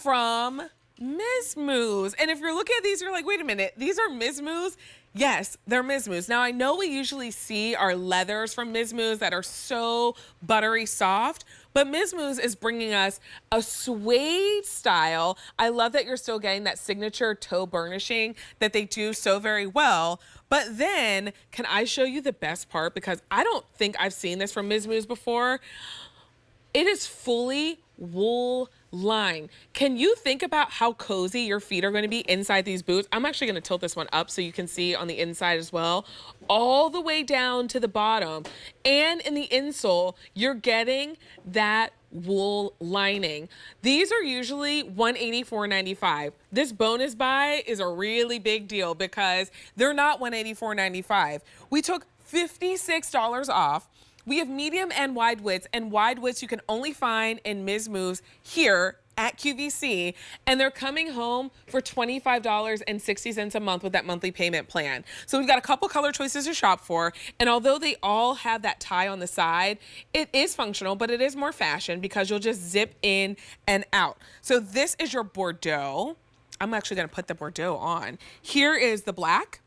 from Miz Mooz. And if you're looking at these, you're like, wait a minute, these are Miz Mooz? Yes, they're Miz Mooz. Now, I know we usually see our leathers from Miz Mooz that are so buttery soft, but Miz Mooz is bringing us a suede style. I love that you're still getting that signature toe burnishing that they do so very well. But then, can I show you the best part? Because I don't think I've seen this from Miz Mooz before. It is fully wool line. Can you think about how cozy your feet are going to be inside these boots? I'm actually going to tilt this one up so you can see on the inside as well, all the way down to the bottom. And in the insole, you're getting that wool lining. These are usually $184.95. This bonus buy is a really big deal because they're not $184.95. We took $56 off. We have medium and wide widths you can only find in Miz Mooz here at QVC, and they're coming home for $25.60 a month with that monthly payment plan. So we've got a couple color choices to shop for, and although they all have that tie on the side, it is functional, but it is more fashion because you'll just zip in and out. So this is your Bordeaux. I'm actually gonna put the Bordeaux on. Here is the black.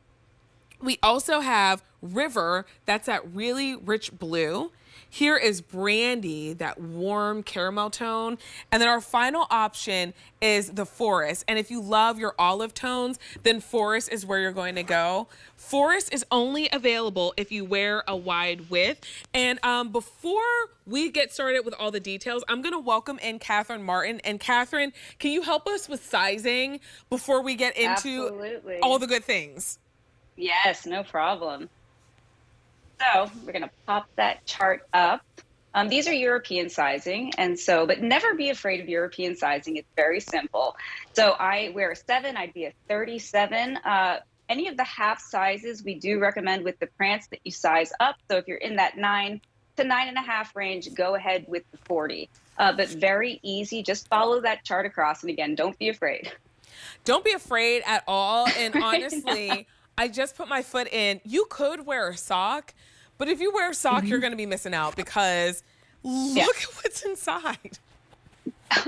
We also have River, that's that really rich blue. Here is Brandy, that warm caramel tone. And then our final option is the Forest. And if you love your olive tones, then Forest is where you're going to go. Forest is only available if you wear a wide width. And before we get started with all the details, I'm gonna welcome in Catherine Martin. And Catherine, can you help us with sizing before we get into Absolutely. all the good things? Yes, no problem. So we're going to pop that chart up. These are European sizing, and so, but never be afraid of European sizing. It's very simple. So I wear a 7, I'd be a 37. Any of the half sizes we do recommend with the Prance that you size up. So if you're in that 9 to 9.5 range, go ahead with the 40. But very easy, just follow that chart across. And again, don't be afraid. Don't be afraid at all. And honestly, I just put my foot in. You could wear a sock, but if you wear a sock, you're going to be missing out because look at what's inside.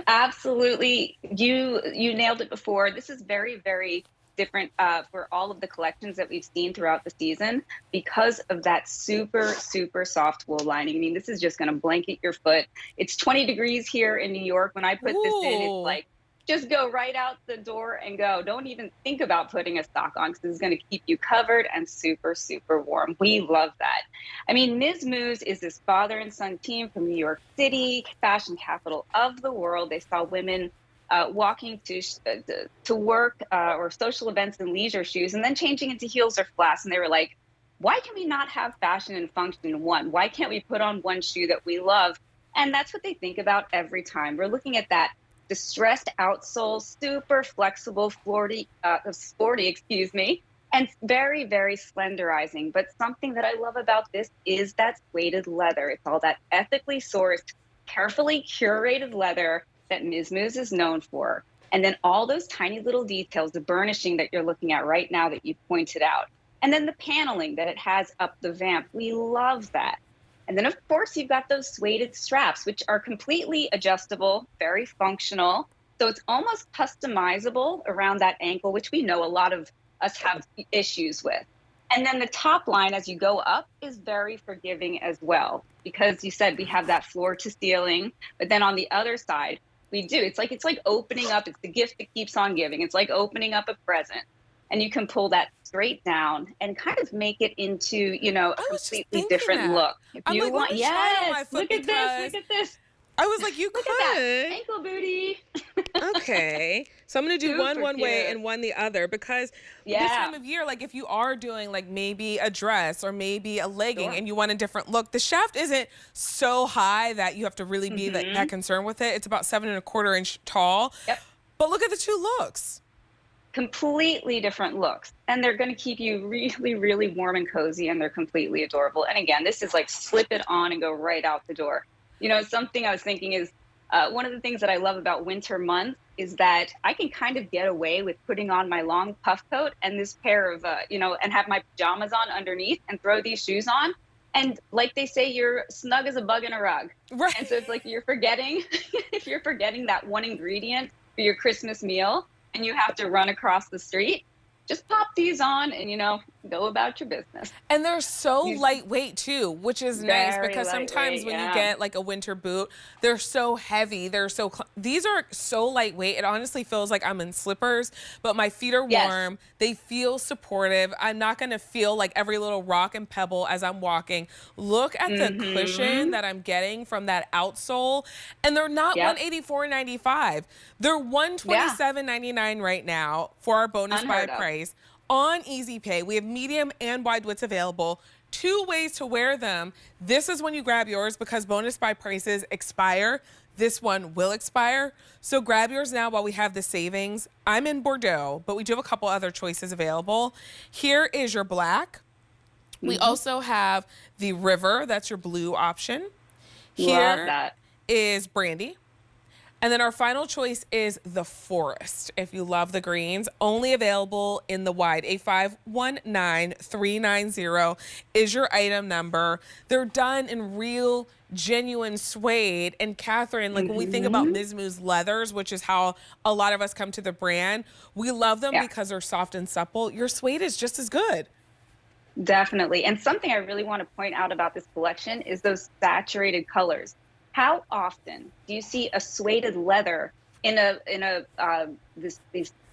Absolutely. You nailed it before. This is very, very different for all of the collections that we've seen throughout the season because of that super, super soft wool lining. I mean, this is just going to blanket your foot. It's 20 degrees here in New York. When I put this in, it's like, just go right out the door and go. Don't even think about putting a sock on because it's going to keep you covered and super, super warm. We love that. I mean, Miz Mooz is this father and son team from New York City, fashion capital of the world. They saw women walking to work or social events in leisure shoes and then changing into heels or flats. And they were like, why can we not have fashion and function in one? Why can't we put on one shoe that we love? And that's what they think about every time. We're looking at that distressed outsole, super flexible, sporty, and very, very slenderizing. But something that I love about this is that suede leather. It's all that ethically sourced, carefully curated leather that Miz Mooz is known for. And then all those tiny little details, the burnishing that you're looking at right now that you pointed out. And then the paneling that it has up the vamp. We love that. And then, of course, you've got those suede straps, which are completely adjustable, very functional. So it's almost customizable around that ankle, which we know a lot of us have issues with. And then the top line, as you go up, is very forgiving as well, because you said we have that floor to ceiling. But then on the other side, we do. It's like opening up. It's the gift that keeps on giving. It's like opening up a present. And you can pull that straight down and kind of make it into, you know, a completely different look. If I'm you like, want, yes, look at this, look at this. I was like, you Look could. at that ankle booty. Okay. So I'm going to do one way cute. and one the other because this time of year, like if you are doing like maybe a dress or maybe a legging and you want a different look, the shaft isn't so high that you have to really be that concerned with it. It's about 7.25 inch tall. Yep. But look at the two looks. Completely different looks, and they're going to keep you really, really warm and cozy, and they're completely adorable. And again, this is like slip it on and go right out the door. You know, something I was thinking is one of the things that I love about winter months is that I can kind of get away with putting on my long puff coat and this pair of, and have my pajamas on underneath and throw these shoes on. And like they say, you're snug as a bug in a rug. Right. And so it's like you're forgetting that one ingredient for your Christmas meal and you have to run across the street, just pop these on and, go about your business. And they're so You- lightweight too, which is nice Very because sometimes lightweight, when you yeah. get like a winter boot, they're so heavy. These are so lightweight. It honestly feels like I'm in slippers, but my feet are Yes. warm. They feel supportive. I'm not going to feel like every little rock and pebble as I'm walking. Look at the cushion that I'm getting from that outsole. And they're not Yep. $184.95. They're $127.99 right now for our bonus buy Unheard of. price on Easy Pay. We have medium and wide widths available. 2 ways to wear them. This is when you grab yours because bonus buy prices expire. This one will expire. So grab yours now while we have the savings. I'm in Bordeaux, but we do have a couple other choices available. Here is your black. We also have the River. That's your blue option. Love Here that. is Brandy. And then our final choice is the Forest. If you love the greens, only available in the wide. A519390 is your item number. They're done in real, genuine suede. And Catherine, like when we think about Miz Mooz leathers, which is how a lot of us come to the brand, we love them because they're soft and supple. Your suede is just as good. Definitely. And something I really want to point out about this collection is those saturated colors. How often do you see a suede leather in this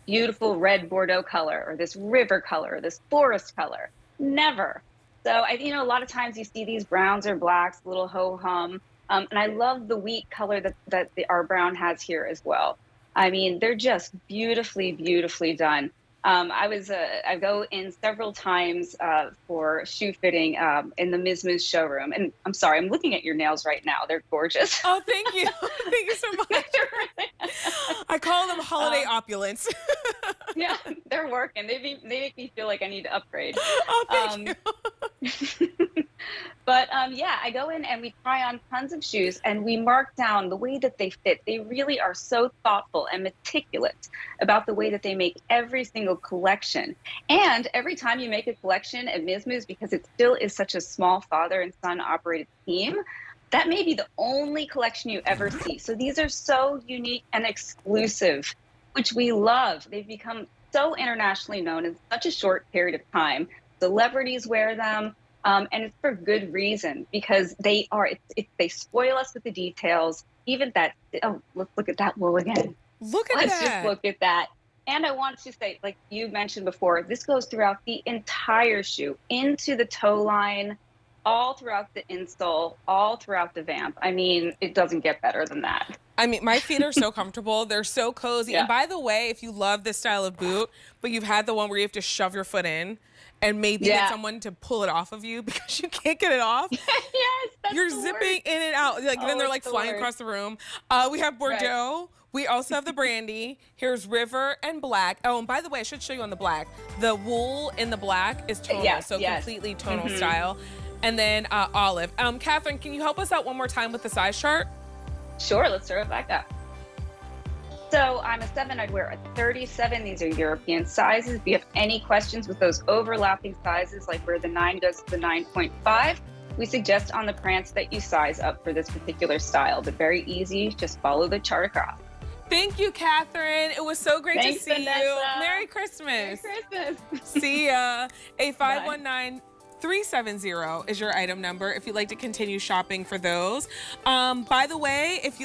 beautiful red Bordeaux color or this river color or this forest color? Never. So a lot of times you see these browns or blacks, little ho hum, and I love the wheat color that our brown has here as well. I mean, they're just beautifully, beautifully done. I go in several times for shoe fitting in the Miz Mooz showroom. And I'm sorry, I'm looking at your nails right now. They're gorgeous. Oh, thank you. Thank you so much. I call them holiday opulence. Yeah, they're working. They make me feel like I need to upgrade. Oh, thank you. But I go in and we try on tons of shoes and we mark down the way that they fit. They really are so thoughtful and meticulous about the way that they make every single collection. And every time you make a collection at Miz Mooz, because it still is such a small father and son operated team, that may be the only collection you ever see. So these are so unique and exclusive, which we love. They've become so internationally known in such a short period of time. Celebrities wear them. And it's for good reason because they spoil us with the details. Even that, look at that wool again. Let's just look at that. And I want to say, like you mentioned before, this goes throughout the entire shoe, into the toe line, all throughout the insole, all throughout the vamp. I mean, it doesn't get better than that. I mean, my feet are so comfortable. They're so cozy. Yeah. And by the way, if you love this style of boot, but you've had the one where you have to shove your foot in and maybe get someone to pull it off of you because you can't get it off. Yes, that's You're the zipping worst. in and out. Then they're like it's the flying worst. across the room. We have Bordeaux. We also have the Brandy. Here's River and Black. Oh, and by the way, I should show you on the black. The wool in the black is tonal, completely tonal style. And then Olive. Catherine, can you help us out one more time with the size chart? Sure, let's start it back up. So I'm a 7, I'd wear a 37. These are European sizes. If you have any questions with those overlapping sizes, like where the 9 goes to the 9.5, we suggest on the Prance that you size up for this particular style, but very easy. Just follow the chart across. Thank you, Catherine. It was so great Thanks, to see Vanessa. you. Merry Christmas. Merry Christmas. See ya. A519370 is your item number if you'd like to continue shopping for those. By the way, if you